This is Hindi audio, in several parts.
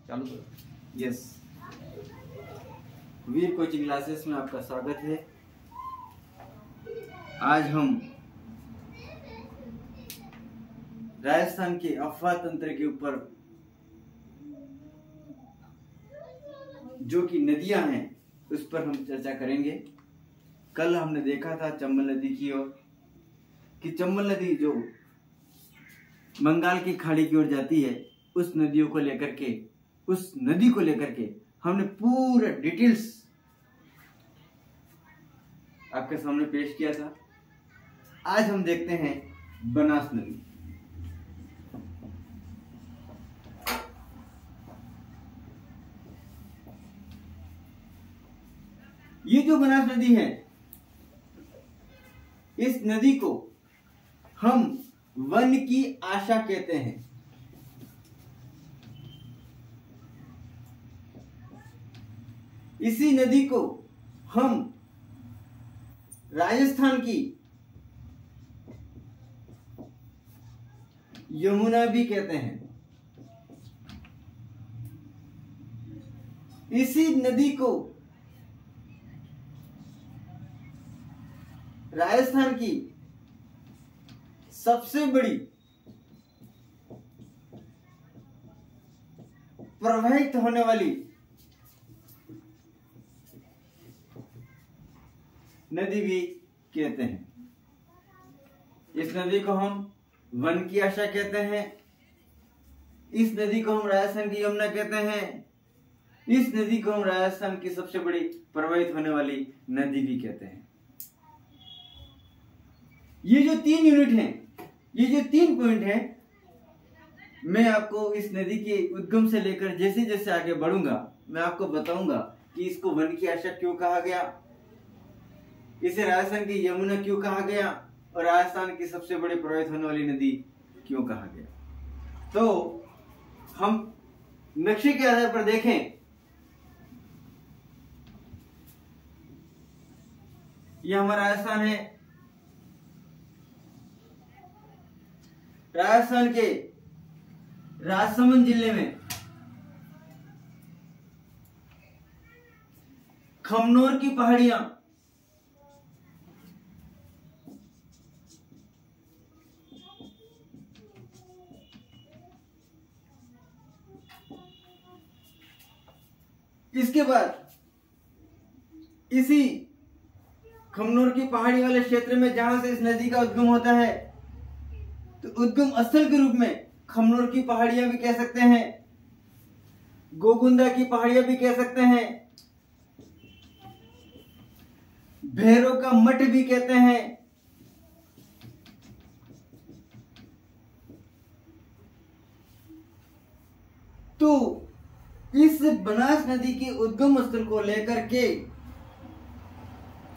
चालू करो। यस, वीर कोचिंग क्लासेस में आपका स्वागत है। आज हम राजस्थान के अफवाह तंत्र के ऊपर जो कि नदियां हैं उस पर हम चर्चा करेंगे। कल हमने देखा था चंबल नदी की ओर कि चंबल नदी जो बंगाल की खाड़ी की ओर जाती है, उस नदी को लेकर के हमने पूरा डिटेल्स आपके सामने पेश किया था। आज हम देखते हैं बनास नदी। ये जो बनास नदी है, इस नदी को हम वन की आशा कहते हैं। इसी नदी को हम राजस्थान की यमुना भी कहते हैं। इसी नदी को राजस्थान की सबसे बड़ी प्रवाहित होने वाली नदी भी कहते हैं। इस नदी को हम वन की आशा कहते हैं। इस नदी को हम राजस्थान की यमुना कहते हैं। इस नदी को हम राजस्थान की सबसे बड़ी प्रवाहित होने वाली नदी भी कहते हैं। ये जो 3 यूनिट हैं, ये जो 3 पॉइंट हैं, मैं आपको इस नदी के उद्गम से लेकर जैसे जैसे आगे बढ़ूंगा मैं आपको बताऊंगा कि इसको वन की आशा क्यों कहा गया, इसे राजस्थान की यमुना क्यों कहा गया और राजस्थान की सबसे बड़ी प्रवाहित होने वाली नदी क्यों कहा गया। तो हम नक्शे के आधार पर देखें। यह हमारा राजस्थान है। राजस्थान के राजसमंद जिले में खमनोर की पहाड़ियां इसके बाद इसी खमनोर की पहाड़ी वाले क्षेत्र में जहां से इस नदी का उद्गम होता है, तो उद्गम स्थल के रूप में खमनोर की पहाड़ियां भी कह सकते हैं, गोगुंदा की पहाड़ियां भी कह सकते हैं, भैरव का मठ भी कहते हैं। तो इस बनास नदी के उद्गम स्थल को लेकर के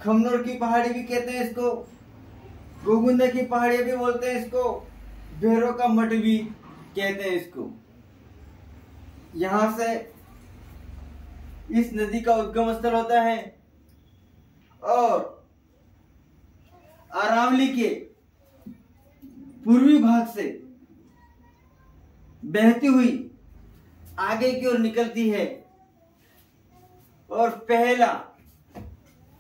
खमनोर की पहाड़ी भी कहते हैं इसको, गोगुंदा की पहाड़ी भी बोलते हैं इसको, भैरव का मठ भी कहते हैं इसको। यहां से इस नदी का उद्गम स्थल होता है और अरावली के पूर्वी भाग से बहती हुई आगे की ओर निकलती है और पहला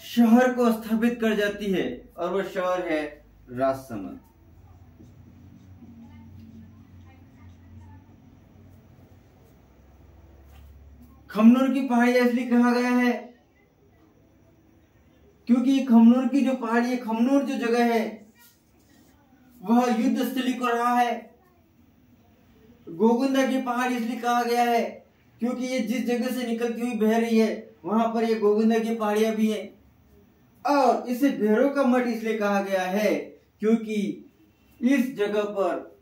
शहर को स्थापित कर जाती है और वह शहर है राजसमंद। खमनोर की पहाड़ियां इसलिए कहा गया है क्योंकि खमनोर की जो पहाड़ी है, खमनोर जो जगह है वह युद्ध स्थली को रहा है। गोगुंदा की पहाड़ी इसलिए कहा गया है क्योंकि ये जिस जगह से निकलती हुई बह रही है वहां पर ये गोगुंदा की पहाड़ियां भी है। और इसे भैरव का मठ इसलिए कहा गया है क्योंकि इस जगह पर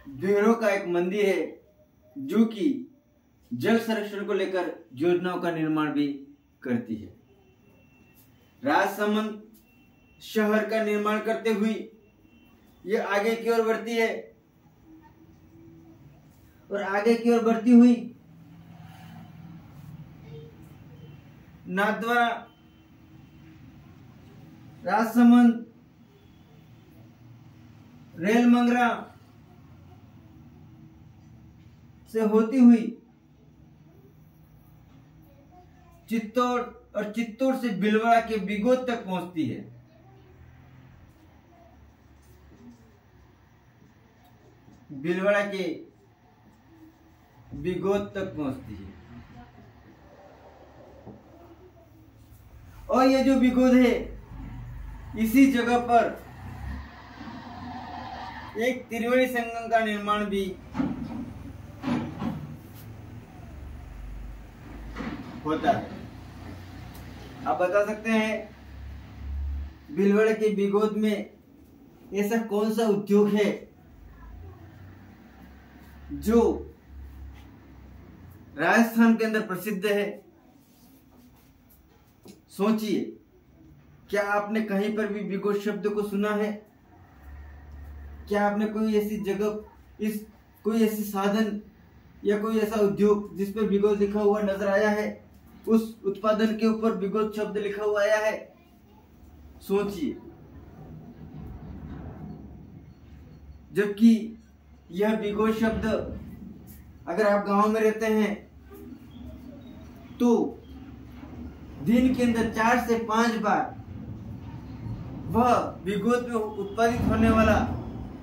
भैरव का एक मंदिर है जो कि जल संरक्षण को लेकर योजनाओं का निर्माण भी करती है। राजसमंद शहर का निर्माण करते हुए ये आगे की ओर बढ़ती है और आगे की ओर बढ़ती हुई नाथद्वारा, राजसमंद, रेल मंगरा से होती हुई चित्तौड़ और चित्तौड़ से भीलवाड़ा के बिगोद तक पहुंचती है। भीलवाड़ा के बिगोद तक पहुंचती है। और ये जो बिगोद है, इसी जगह पर एक त्रिवेणी संगम का निर्माण भी होता है। आप बता सकते हैं भीलवाड़ा के बिगोद में ऐसा कौन सा उद्योग है जो राजस्थान के अंदर प्रसिद्ध है? सोचिए, क्या आपने कहीं पर भी बिगोद शब्द को सुना है? क्या आपने कोई ऐसी जगह, कोई ऐसी साधन या कोई ऐसा उद्योग जिस पर बिगोद लिखा हुआ नजर आया है? उस उत्पादन के ऊपर बिगोद शब्द लिखा हुआ आया है? सोचिए। जबकि यह बिगोद शब्द, अगर आप गांव में रहते हैं तो दिन के अंदर 4 से 5 बार वह बिगोद में उत्पादित होने वाला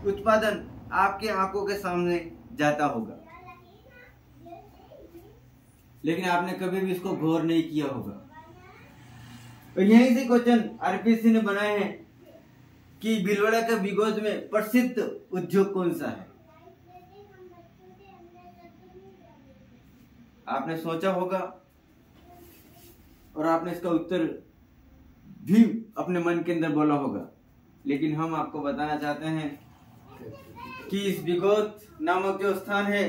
उत्पादन आपके आंखों के सामने जाता होगा, लेकिन आपने कभी भी इसको गौर नहीं किया होगा। और यहीं से क्वेश्चन आरपीएससी ने बनाए हैं कि भीलवाड़ा के बिगोद में प्रसिद्ध उद्योग कौन सा है? आपने सोचा होगा और आपने इसका उत्तर भी अपने मन के अंदर बोला होगा, लेकिन हम आपको बताना चाहते हैं कि इस बिगोद नामक जो स्थान है,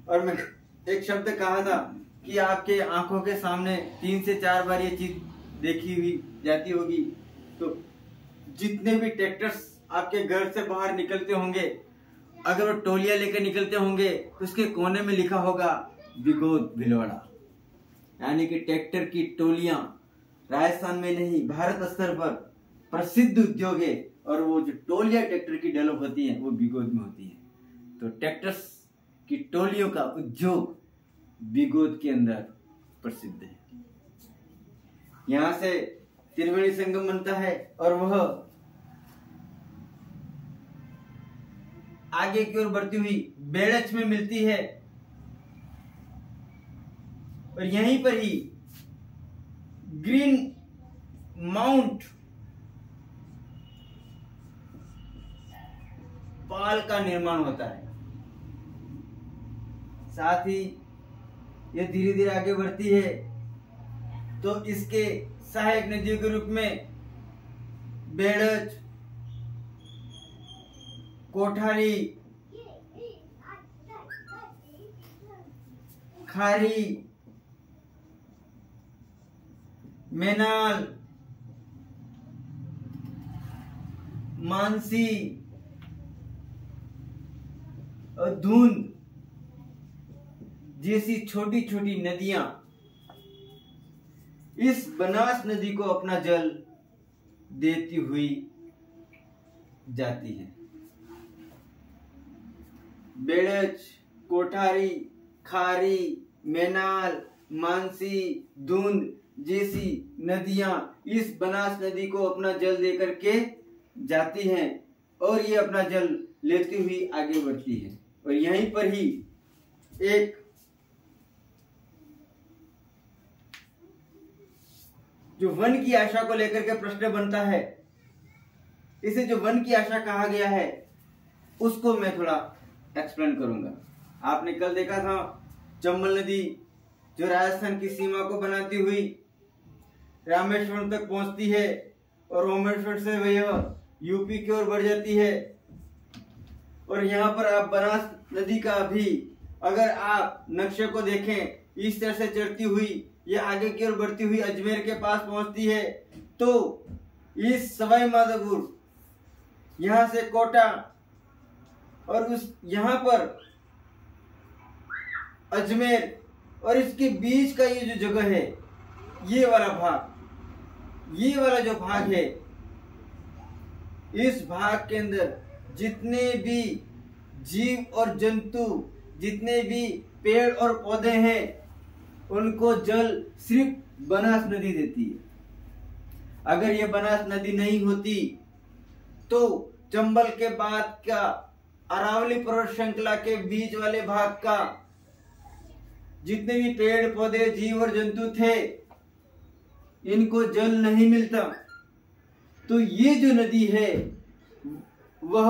और मैं एक शब्द कहा था कि आपके आंखों के सामने 3 से 4 बार ये चीज देखी हुई जाती होगी, तो जितने भी ट्रैक्टर्स आपके घर से बाहर निकलते होंगे, अगर वो टोलियां लेकर निकलते होंगे तो उसके कोने में लिखा होगा बिगोद भीलवाड़ा। यानी कि ट्रैक्टर की टोलियां राजस्थान में नहीं, भारत स्तर पर प्रसिद्ध उद्योग है, और वो जो टोलियां ट्रैक्टर की डेवलप होती हैं वो बिगोद में होती है। तो ट्रैक्टर्स की टोलियों का उद्योग बिगोद के अंदर प्रसिद्ध है। यहां से त्रिवेणी संगम बनता है और वह आगे की ओर बढ़ती हुई बेड़च में मिलती है, और यहीं पर ही ग्रीन माउंट पाल का निर्माण होता है। साथ ही यह धीरे धीरे आगे बढ़ती है तो इसके सहायक नदियों के रूप में बेड़च, कोठारी, खारी, मेनाल, मानसी और धुंध जैसी छोटी छोटी नदियां इस बनास नदी को अपना जल देती हुई जाती है। बेड़च, कोठारी, खारी, मेनाल, मानसी, धुंध जैसी नदियां इस बनास नदी को अपना जल देकर के जाती हैं, और ये अपना जल लेती हुई आगे बढ़ती है। और यहीं पर ही एक जो वन की आशा को लेकर के प्रश्न बनता है, इसे जो वन की आशा कहा गया है उसको मैं थोड़ा एक्सप्लेन करूंगा। आपने कल देखा था चंबल नदी जो राजस्थान की सीमा को बनाती हुई रामेश्वरम तक पहुंचती है, और रामेश्वर से वह यूपी की ओर बढ़ जाती है। और यहाँ पर आप बनास नदी का भी अगर आप नक्शे को देखें, इस तरह से चढ़ती हुई ये आगे की ओर बढ़ती हुई अजमेर के पास पहुंचती है। तो इस सवाई माधोपुर, यहां से कोटा, और उस यहां पर अजमेर, और इसके बीच का ये जो जगह है, ये वाला भाग, ये वाला जो भाग है, इस भाग के अंदर जितने भी जीव और जंतु, जितने भी पेड़ और पौधे हैं, उनको जल सिर्फ बनास नदी देती है। अगर ये बनास नदी नहीं होती तो चंबल के बाद का अरावली पर्वत श्रृंखला के बीच वाले भाग का जितने भी पेड़ पौधे जीव और जंतु थे इनको जल नहीं मिलता। तो ये जो नदी है वह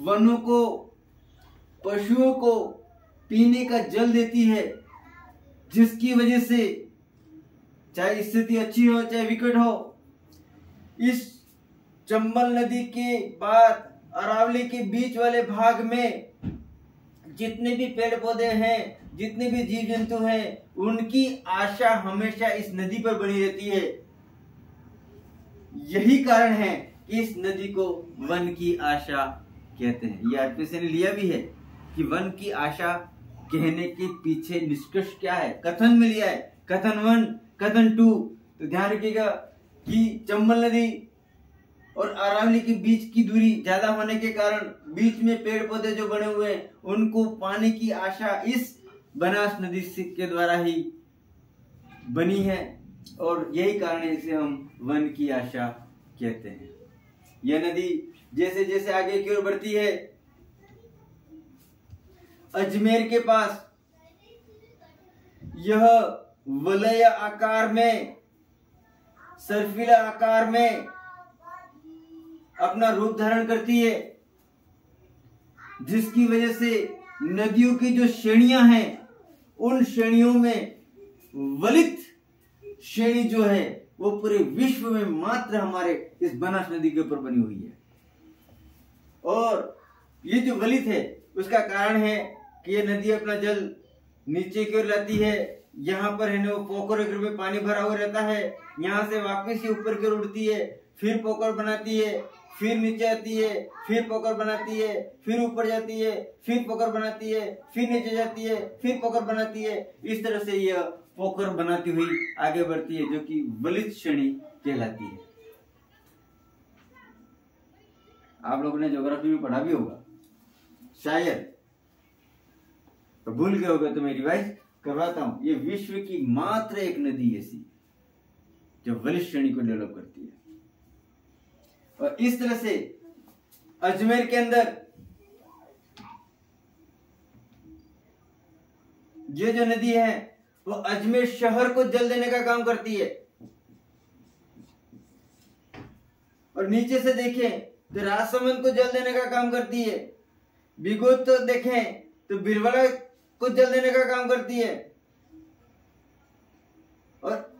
वनों को, पशुओं को पीने का जल देती है, जिसकी वजह से चाहे स्थिति अच्छी हो चाहे विकट हो, इस चंबल नदी के बाद अरावली के बीच वाले भाग में जितने भी पेड़ पौधे हैं, जितने भी जीव जंतु हैं, उनकी आशा हमेशा इस नदी पर बनी रहती है। यही कारण है कि इस नदी को वन की आशा कहते हैं। ये आरपीएस ने लिया भी है कि वन की आशा कहने के पीछे निष्कर्ष क्या है, कथन में लिया है, कथन 1, कथन 2। तो ध्यान रखिएगा कि चंबल नदी और अरावली के बीच की दूरी ज्यादा होने के कारण बीच में पेड़ पौधे जो बने हुए हैं उनको पानी की आशा इस बनास नदी के द्वारा ही बनी है, और यही कारण है इसे हम वन की आशा कहते हैं। यह नदी जैसे जैसे आगे की ओर बढ़ती है, अजमेर के पास यह वलय आकार में, सर्फिला आकार में अपना रूप धारण करती है, जिसकी वजह से नदियों की जो श्रेणियां हैं उन श्रेणियों में वलित श्रेणी जो है वो पूरे विश्व में मात्र हमारे इस बनास नदी के ऊपर बनी हुई है। और ये जो वलित है उसका कारण है कि ये नदी अपना जल नीचे की ओर लाती है। यहाँ पर है ना वो पोखर में पानी भरा हुआ रहता है, यहाँ से वापस ये ऊपर की ओर उड़ती है, फिर पोखर बनाती है, फिर नीचे आती है, फिर पोखर बनाती है, फिर ऊपर जाती है, फिर पोखर बनाती है, फिर नीचे जाती है, फिर पोखर बनाती है। इस तरह से यह पोखर बनाती हुई आगे बढ़ती है, जो कि वलित श्रेणी कहलाती है। आप लोगों ने ज्योग्राफी में पढ़ा भी होगा शायद, तो भूल गए होगा तो मैं रिवाइज करवाता हूं। ये विश्व की मात्र एक नदी ऐसी जो वलित श्रेणी को डेवलप करती है। और इस तरह से अजमेर के अंदर ये जो नदी है वो अजमेर शहर को जल देने का काम करती है। और नीचे से देखें तो राजसमंद को जल देने का काम करती है। बिगोत तो देखें तो बिरवड़ा को जल देने का काम करती है। और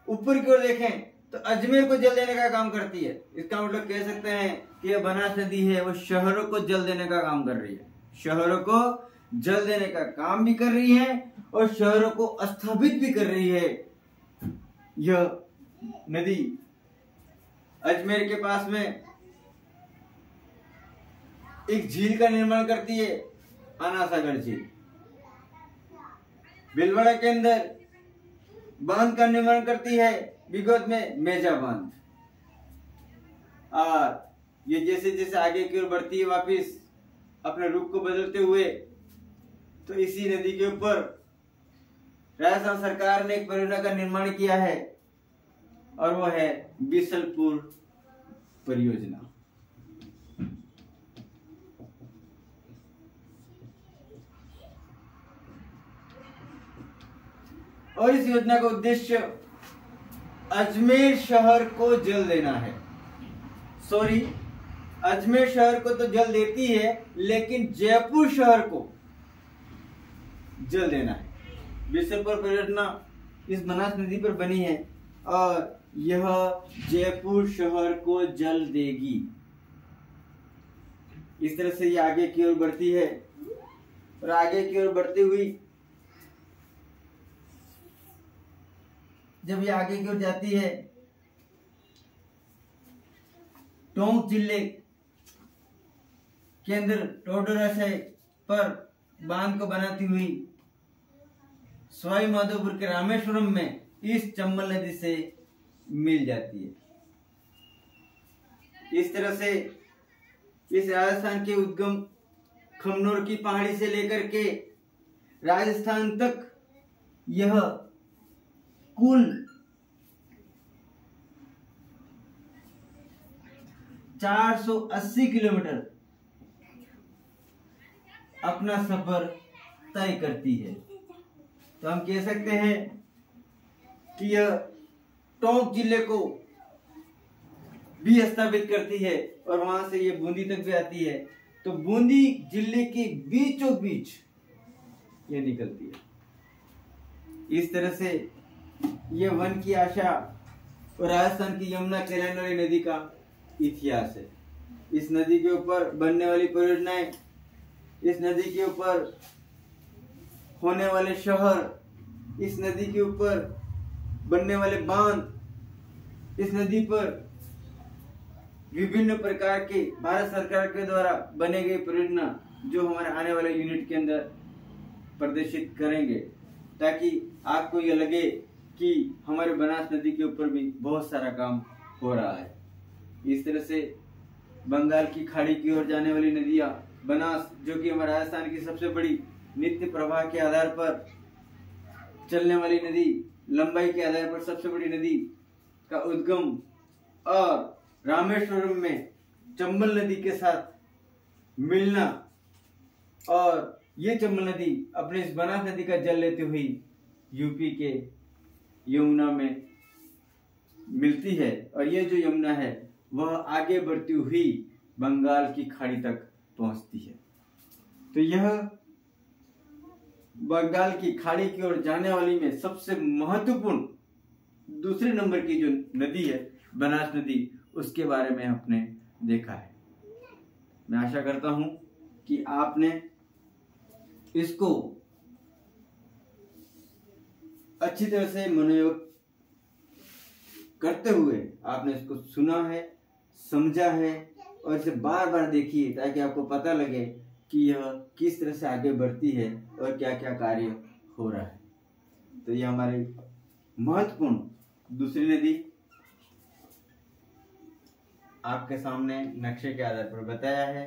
ऊपर की ओर देखें तो अजमेर को जल देने का काम करती है। इसका मतलब कह सकते हैं कि यह बनास नदी है वो शहरों को जल देने का काम कर रही है, शहरों को जल देने का काम भी कर रही है और शहरों को स्थापित भी कर रही है। यह नदी अजमेर के पास में एक झील का निर्माण करती है, आनासागर झील। भीलवाड़ा के अंदर बांध का निर्माण करती है, बिगोत में मेजा बांध। और ये जैसे जैसे आगे की ओर बढ़ती है वापिस अपने रुख को बदलते हुए, तो इसी नदी के ऊपर राजस्थान सरकार ने एक परियोजना का निर्माण किया है और वो है बिसलपुर परियोजना। और इस योजना का उद्देश्य अजमेर शहर को जल देना है। सॉरी, अजमेर शहर को तो जल देती है लेकिन जयपुर शहर को जल देना है। बिसलपुर परियोजना इस बनास नदी पर बनी है और यह जयपुर शहर को जल देगी। इस तरह से ये आगे की ओर बढ़ती है और आगे की ओर बढ़ती हुई जब ये आगे की ओर जाती है, टोंक जिले के अंदर टोडरा से पर बांध को बनाती हुई सवाई माधोपुर के रामेश्वरम में इस चंबल नदी से मिल जाती है। इस तरह से इस राजस्थान के उद्गम खमनोर की पहाड़ी से लेकर के राजस्थान तक यह कुल 480 किलोमीटर अपना सफर तय करती है। तो हम कह सकते हैं कि यह टोंक जिले को भी स्थापित करती है और वहां से ये बूंदी तक भी आती है। तो बूंदी जिले के बीचों बीच ये निकलती है। इस तरह से ये वन की आशा और राजस्थान की यमुना कहलाने वाली नदी का इतिहास है। इस नदी के ऊपर बनने वाली परियोजनाएं, इस नदी के ऊपर होने वाले शहर, इस नदी के ऊपर बनने वाले बांध, इस नदी पर विभिन्न प्रकार के भारत सरकार के द्वारा बने गए परियोजना जो हमारे आने वाले यूनिट के अंदर प्रदर्शित करेंगे, ताकि आपको यह लगे कि हमारे बनास नदी के ऊपर भी बहुत सारा काम हो रहा है। इस तरह से बंगाल की खाड़ी की ओर जाने वाली नदियां, बनास जो कि हमारे राजस्थान की सबसे बड़ी नित्य प्रवाह के आधार पर चलने वाली नदी, लंबाई के आधार पर सबसे बड़ी नदी का उद्गम, और रामेश्वरम में चंबल नदी के साथ मिलना, और ये चंबल नदी अपने इस बनास नदी का जल लेते हुए यूपी के यमुना में मिलती है, और ये जो यमुना है वह आगे बढ़ती हुई बंगाल की खाड़ी तक पहुंचती है। तो यह बंगाल की खाड़ी की ओर जाने वाली में सबसे महत्वपूर्ण दूसरे नंबर की जो नदी है बनास नदी, उसके बारे में आपने देखा है। मैं आशा करता हूं कि आपने इसको अच्छी तरह से मनोयोग करते हुए आपने इसको सुना है, समझा है, और इसे बार बार देखिए ताकि आपको पता लगे कि यह किस तरह से आगे बढ़ती है और क्या क्या कार्य हो रहा है। तो यह हमारी महत्वपूर्ण दूसरी नदी आपके सामने नक्शे के आधार पर बताया है,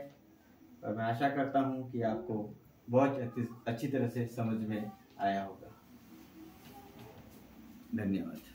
और मैं आशा करता हूं कि आपको बहुत अच्छी तरह से समझ में आया होगा। धन्यवाद।